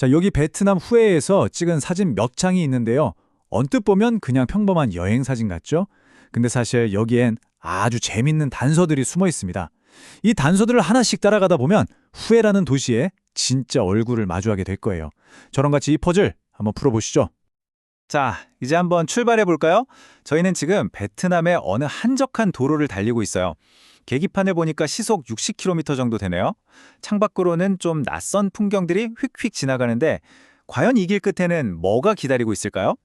자, 여기 베트남 후에에서 찍은 사진 몇 장이 있는데요. 언뜻 보면 그냥 평범한 여행 사진 같죠? 근데 사실 여기엔 아주 재밌는 단서들이 숨어 있습니다. 이 단서들을 하나씩 따라가다 보면 후에라는 도시의 진짜 얼굴을 마주하게 될 거예요. 저랑 같이 이 퍼즐 한번 풀어보시죠. 자, 이제 한번 출발해 볼까요? 저희는 지금 베트남의 어느 한적한 도로를 달리고 있어요. 계기판을 보니까 시속 60km 정도 되네요. 창밖으로는 좀 낯선 풍경들이 휙휙 지나가는데 과연 이 길 끝에는 뭐가 기다리고 있을까요?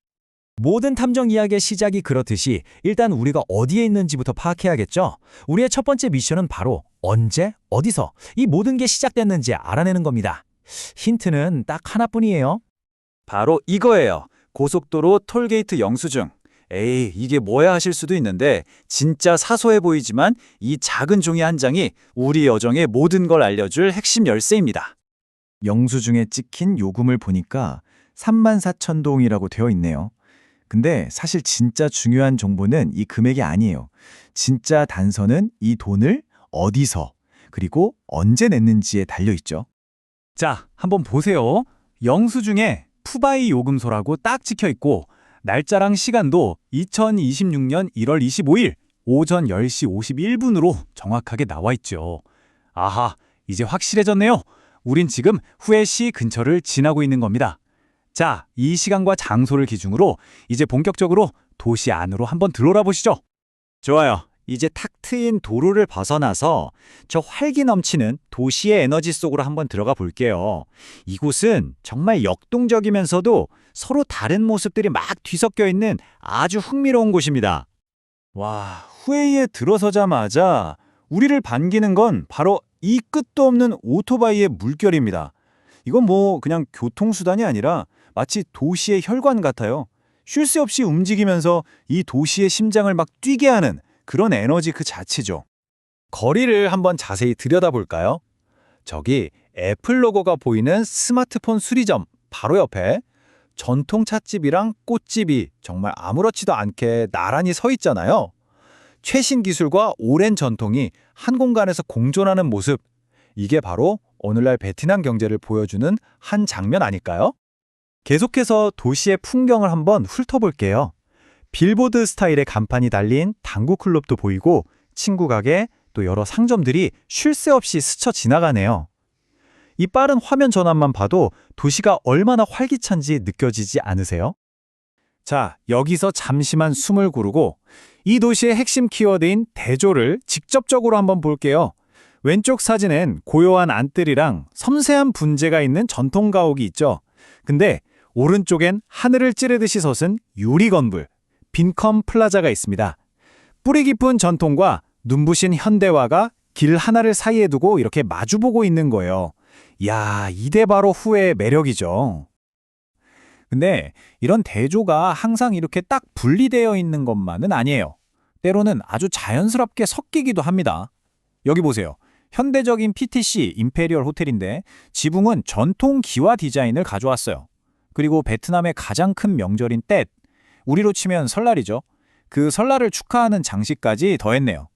모든 탐정 이야기의 시작이 그렇듯이 일단 우리가 어디에 있는지부터 파악해야겠죠? 우리의 첫 번째 미션은 바로 언제, 어디서 이 모든 게 시작됐는지 알아내는 겁니다. 힌트는 딱 하나뿐이에요. 바로 이거예요. 고속도로 톨게이트 영수증. 에이, 이게 뭐야 하실 수도 있는데 진짜 사소해 보이지만 이 작은 종이 한 장이 우리 여정의 모든 걸 알려줄 핵심 열쇠입니다. 영수증에 찍힌 요금을 보니까 34,000동이라고 되어 있네요. 근데 사실 진짜 중요한 정보는 이 금액이 아니에요. 진짜 단서는 이 돈을 어디서 그리고 언제 냈는지에 달려있죠. 자, 한번 보세요. 영수증에 푸바이 요금소라고 딱 찍혀있고 날짜랑 시간도 2026년 1월 25일 오전 10시 51분으로 정확하게 나와 있죠. 아하, 이제 확실해졌네요. 우린 지금 후에시 근처를 지나고 있는 겁니다. 자, 이 시간과 장소를 기준으로 이제 본격적으로 도시 안으로 한번 들어라 보시죠. 좋아요. 이제 탁 트인 도로를 벗어나서 저 활기 넘치는 도시의 에너지 속으로 한번 들어가 볼게요. 이곳은 정말 역동적이면서도 서로 다른 모습들이 막 뒤섞여 있는 아주 흥미로운 곳입니다. 와, 후웨이에 들어서자마자 우리를 반기는 건 바로 이 끝도 없는 오토바이의 물결입니다. 이건 뭐 그냥 교통수단이 아니라 마치 도시의 혈관 같아요. 쉴 새 없이 움직이면서 이 도시의 심장을 막 뛰게 하는 그런 에너지 그 자체죠. 거리를 한번 자세히 들여다볼까요? 저기 애플 로고가 보이는 스마트폰 수리점 바로 옆에 전통 찻집이랑 꽃집이 정말 아무렇지도 않게 나란히 서 있잖아요. 최신 기술과 오랜 전통이 한 공간에서 공존하는 모습, 이게 바로 오늘날 베트남 경제를 보여주는 한 장면 아닐까요? 계속해서 도시의 풍경을 한번 훑어볼게요. 빌보드 스타일의 간판이 달린 당구 클럽도 보이고 친구 가게, 또 여러 상점들이 쉴 새 없이 스쳐 지나가네요. 이 빠른 화면 전환만 봐도 도시가 얼마나 활기찬지 느껴지지 않으세요? 자, 여기서 잠시만 숨을 고르고 이 도시의 핵심 키워드인 대조를 직접적으로 한번 볼게요. 왼쪽 사진엔 고요한 안뜰이랑 섬세한 분재가 있는 전통 가옥이 있죠. 근데 오른쪽엔 하늘을 찌르듯이 솟은 유리 건물, 빈컴 플라자가 있습니다. 뿌리 깊은 전통과 눈부신 현대화가 길 하나를 사이에 두고 이렇게 마주보고 있는 거예요. 이야, 이게 바로 후의 매력이죠. 근데 이런 대조가 항상 이렇게 딱 분리되어 있는 것만은 아니에요. 때로는 아주 자연스럽게 섞이기도 합니다. 여기 보세요. 현대적인 PTC 임페리얼 호텔인데 지붕은 전통 기와 디자인을 가져왔어요. 그리고 베트남의 가장 큰 명절인 떼, 우리로 치면 설날이죠. 그 설날을 축하하는 장식까지 더했네요.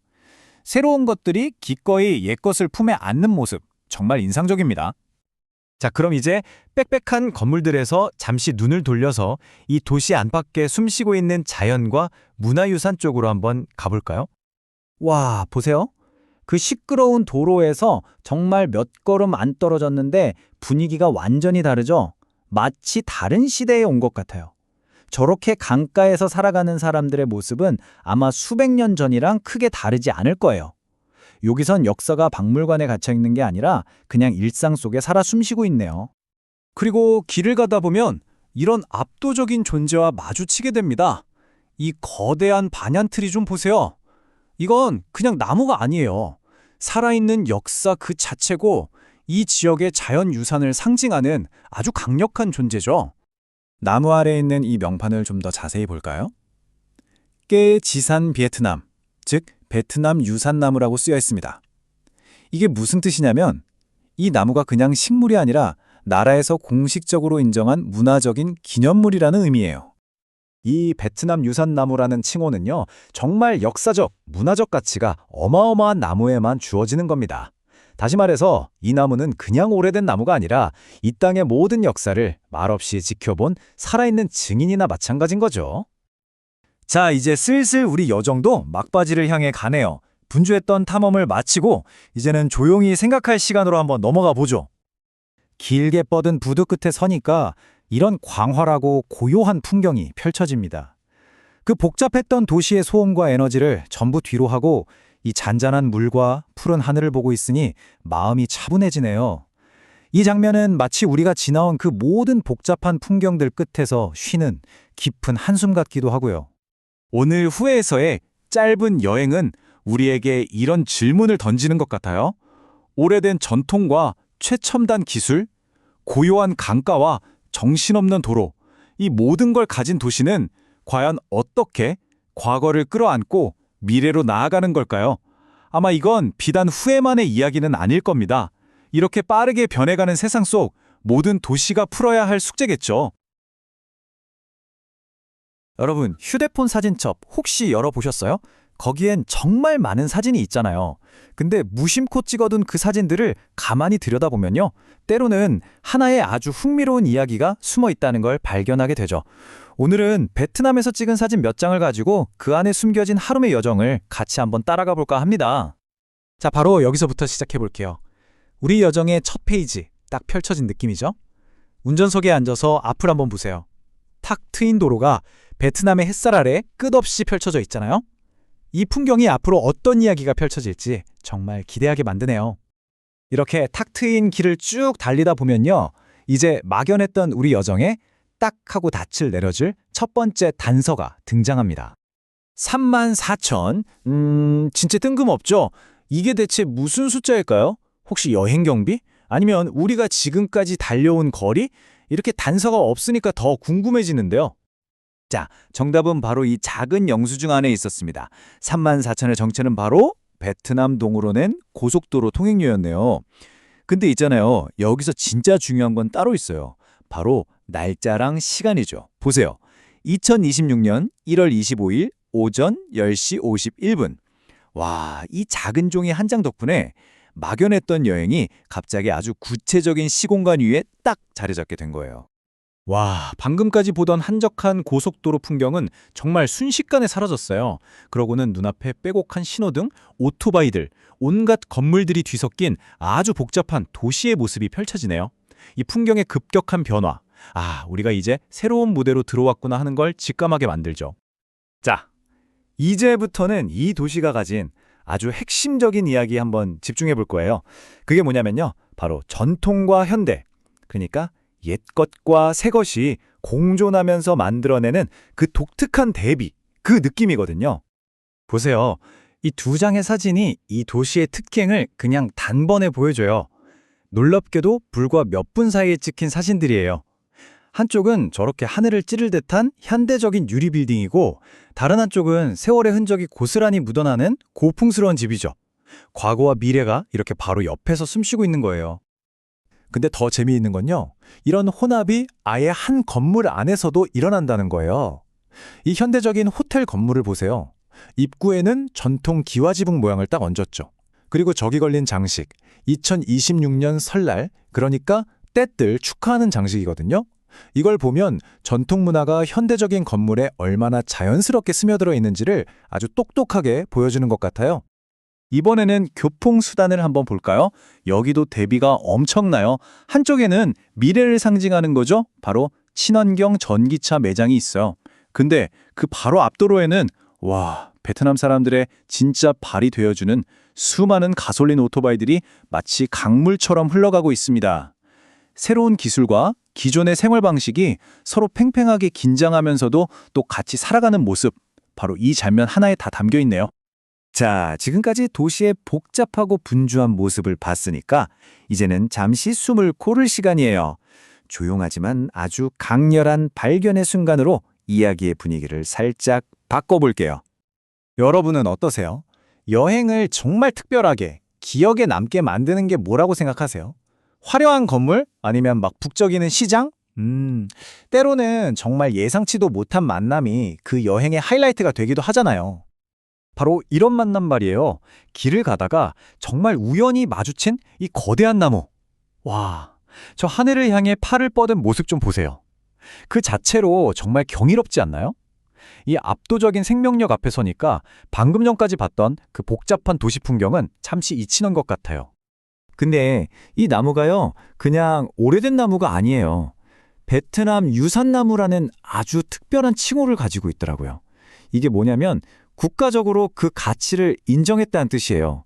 새로운 것들이 기꺼이 옛것을 품에 안는 모습, 정말 인상적입니다. 자, 그럼 이제 빽빽한 건물들에서 잠시 눈을 돌려서 이 도시 안팎에 숨쉬고 있는 자연과 문화유산 쪽으로 한번 가볼까요? 와, 보세요. 그 시끄러운 도로에서 정말 몇 걸음 안 떨어졌는데 분위기가 완전히 다르죠? 마치 다른 시대에 온 것 같아요. 저렇게 강가에서 살아가는 사람들의 모습은 아마 수백 년 전이랑 크게 다르지 않을 거예요. 여기선 역사가 박물관에 갇혀 있는 게 아니라 그냥 일상 속에 살아 숨쉬고 있네요. 그리고 길을 가다 보면 이런 압도적인 존재와 마주치게 됩니다. 이 거대한 반얀트리 좀 보세요. 이건 그냥 나무가 아니에요. 살아있는 역사 그 자체고 이 지역의 자연유산을 상징하는 아주 강력한 존재죠. 나무 아래에 있는 이 명판을 좀 더 자세히 볼까요? 깨 지산 베트남, 즉 베트남 유산나무라고 쓰여 있습니다. 이게 무슨 뜻이냐면 이 나무가 그냥 식물이 아니라 나라에서 공식적으로 인정한 문화적인 기념물이라는 의미예요. 이 베트남 유산나무라는 칭호는요, 정말 역사적, 문화적 가치가 어마어마한 나무에만 주어지는 겁니다. 다시 말해서 이 나무는 그냥 오래된 나무가 아니라 이 땅의 모든 역사를 말없이 지켜본 살아있는 증인이나 마찬가지인 거죠. 자, 이제 슬슬 우리 여정도 막바지를 향해 가네요. 분주했던 탐험을 마치고 이제는 조용히 생각할 시간으로 한번 넘어가 보죠. 길게 뻗은 부두 끝에 서니까 이런 광활하고 고요한 풍경이 펼쳐집니다. 그 복잡했던 도시의 소음과 에너지를 전부 뒤로 하고 이 잔잔한 물과 푸른 하늘을 보고 있으니 마음이 차분해지네요. 이 장면은 마치 우리가 지나온 그 모든 복잡한 풍경들 끝에서 쉬는 깊은 한숨 같기도 하고요. 오늘 후에서의 짧은 여행은 우리에게 이런 질문을 던지는 것 같아요. 오래된 전통과 최첨단 기술, 고요한 강가와 정신없는 도로, 이 모든 걸 가진 도시는 과연 어떻게 과거를 끌어안고 미래로 나아가는 걸까요? 아마 이건 비단 후회만의 이야기는 아닐 겁니다. 이렇게 빠르게 변해가는 세상 속 모든 도시가 풀어야 할 숙제겠죠. 여러분, 휴대폰 사진첩 혹시 열어보셨어요? 거기엔 정말 많은 사진이 있잖아요. 근데 무심코 찍어둔 그 사진들을 가만히 들여다보면요, 때로는 하나의 아주 흥미로운 이야기가 숨어 있다는 걸 발견하게 되죠. 오늘은 베트남에서 찍은 사진 몇 장을 가지고 그 안에 숨겨진 하루의 여정을 같이 한번 따라가 볼까 합니다. 자, 바로 여기서부터 시작해 볼게요. 우리 여정의 첫 페이지, 딱 펼쳐진 느낌이죠? 운전석에 앉아서 앞을 한번 보세요. 탁 트인 도로가 베트남의 햇살 아래 끝없이 펼쳐져 있잖아요. 이 풍경이 앞으로 어떤 이야기가 펼쳐질지 정말 기대하게 만드네요. 이렇게 탁 트인 길을 쭉 달리다 보면요, 이제 막연했던 우리 여정에 딱 하고 닻을 내려줄 첫 번째 단서가 등장합니다. 34,000, 진짜 뜬금없죠? 이게 대체 무슨 숫자일까요? 혹시 여행 경비? 아니면 우리가 지금까지 달려온 거리? 이렇게 단서가 없으니까 더 궁금해지는데요. 자, 정답은 바로 이 작은 영수증 안에 있었습니다. 34,000의 정체는 바로 베트남 동으로 낸 고속도로 통행료였네요. 근데 있잖아요, 여기서 진짜 중요한 건 따로 있어요. 바로 날짜랑 시간이죠. 보세요. 2026년 1월 25일 오전 10시 51분. 와, 이 작은 종이 한 장 덕분에 막연했던 여행이 갑자기 아주 구체적인 시공간 위에 딱 자리 잡게 된 거예요. 와, 방금까지 보던 한적한 고속도로 풍경은 정말 순식간에 사라졌어요. 그러고는 눈앞에 빼곡한 신호등, 오토바이들, 온갖 건물들이 뒤섞인 아주 복잡한 도시의 모습이 펼쳐지네요. 이 풍경의 급격한 변화, 우리가 이제 새로운 무대로 들어왔구나 하는 걸 직감하게 만들죠. 자, 이제부터는 이 도시가 가진 아주 핵심적인 이야기 한번 집중해 볼 거예요. 그게 뭐냐면요, 바로 전통과 현대, 그러니까 옛 것과 새 것이 공존하면서 만들어내는 그 독특한 대비, 그 느낌이거든요. 보세요. 이 두 장의 사진이 이 도시의 특징을 그냥 단번에 보여줘요. 놀랍게도 불과 몇 분 사이에 찍힌 사진들이에요. 한쪽은 저렇게 하늘을 찌를 듯한 현대적인 유리 빌딩이고, 다른 한쪽은 세월의 흔적이 고스란히 묻어나는 고풍스러운 집이죠. 과거와 미래가 이렇게 바로 옆에서 숨쉬고 있는 거예요. 근데 더 재미있는 건요, 이런 혼합이 아예 한 건물 안에서도 일어난다는 거예요. 이 현대적인 호텔 건물을 보세요. 입구에는 전통 기와지붕 모양을 딱 얹었죠. 그리고 저기 걸린 장식, 2026년 설날, 그러니까 떼뜰 축하하는 장식이거든요. 이걸 보면 전통 문화가 현대적인 건물에 얼마나 자연스럽게 스며들어 있는지를 아주 똑똑하게 보여주는 것 같아요. 이번에는 교통수단을 한번 볼까요? 여기도 대비가 엄청나요. 한쪽에는 미래를 상징하는 거죠. 바로 친환경 전기차 매장이 있어요. 근데 그 바로 앞도로에는 베트남 사람들의 진짜 발이 되어주는 수많은 가솔린 오토바이들이 마치 강물처럼 흘러가고 있습니다. 새로운 기술과 기존의 생활 방식이 서로 팽팽하게 긴장하면서도 또 같이 살아가는 모습, 바로 이 장면 하나에 다 담겨 있네요. 자, 지금까지 도시의 복잡하고 분주한 모습을 봤으니까 이제는 잠시 숨을 고를 시간이에요. 조용하지만 아주 강렬한 발견의 순간으로 이야기의 분위기를 살짝 바꿔볼게요. 여러분은 어떠세요? 여행을 정말 특별하게, 기억에 남게 만드는 게 뭐라고 생각하세요? 화려한 건물? 아니면 막 북적이는 시장? 때로는 정말 예상치도 못한 만남이 그 여행의 하이라이트가 되기도 하잖아요. 바로 이런 만남 말이에요. 길을 가다가 정말 우연히 마주친 이 거대한 나무. 와, 저 하늘을 향해 팔을 뻗은 모습 좀 보세요. 그 자체로 정말 경이롭지 않나요? 이 압도적인 생명력 앞에 서니까 방금 전까지 봤던 그 복잡한 도시 풍경은 잠시 잊히는 것 같아요. 근데 이 나무가요, 그냥 오래된 나무가 아니에요. 베트남 유산나무라는 아주 특별한 칭호를 가지고 있더라고요. 이게 뭐냐면 국가적으로 그 가치를 인정했다는 뜻이에요.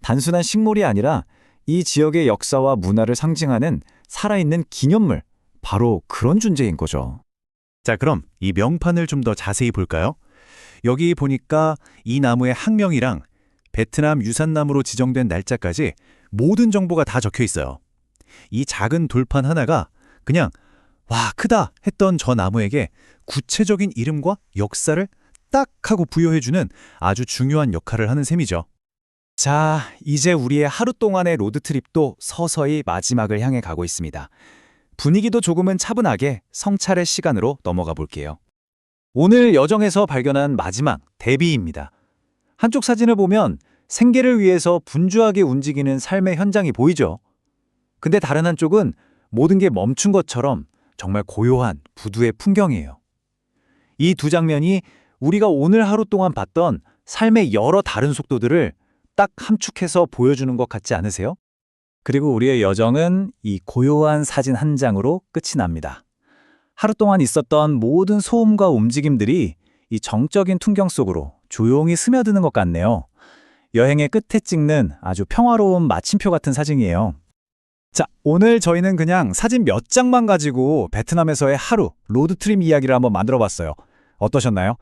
단순한 식물이 아니라 이 지역의 역사와 문화를 상징하는 살아있는 기념물, 바로 그런 존재인 거죠. 자, 그럼 이 명판을 좀 더 자세히 볼까요? 여기 보니까 이 나무의 학명이랑 베트남 유산나무로 지정된 날짜까지 모든 정보가 다 적혀 있어요. 이 작은 돌판 하나가 그냥 와, 크다 했던 저 나무에게 구체적인 이름과 역사를 딱 하고 부여해주는 아주 중요한 역할을 하는 셈이죠. 자, 이제 우리의 하루 동안의 로드트립도 서서히 마지막을 향해 가고 있습니다. 분위기도 조금은 차분하게 성찰의 시간으로 넘어가 볼게요. 오늘 여정에서 발견한 마지막 대비입니다. 한쪽 사진을 보면 생계를 위해서 분주하게 움직이는 삶의 현장이 보이죠. 근데 다른 한쪽은 모든 게 멈춘 것처럼 정말 고요한 부두의 풍경이에요. 이 두 장면이 우리가 오늘 하루 동안 봤던 삶의 여러 다른 속도들을 딱 함축해서 보여주는 것 같지 않으세요? 그리고 우리의 여정은 이 고요한 사진 한 장으로 끝이 납니다. 하루 동안 있었던 모든 소음과 움직임들이 이 정적인 풍경 속으로 조용히 스며드는 것 같네요. 여행의 끝에 찍는 아주 평화로운 마침표 같은 사진이에요. 자, 오늘 저희는 그냥 사진 몇 장만 가지고 베트남에서의 하루, 로드트립 이야기를 한번 만들어 봤어요. 어떠셨나요?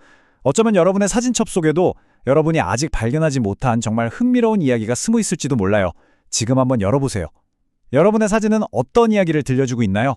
어쩌면 여러분의 사진첩 속에도 여러분이 아직 발견하지 못한 정말 흥미로운 이야기가 숨어 있을지도 몰라요. 지금 한번 열어보세요. 여러분의 사진은 어떤 이야기를 들려주고 있나요?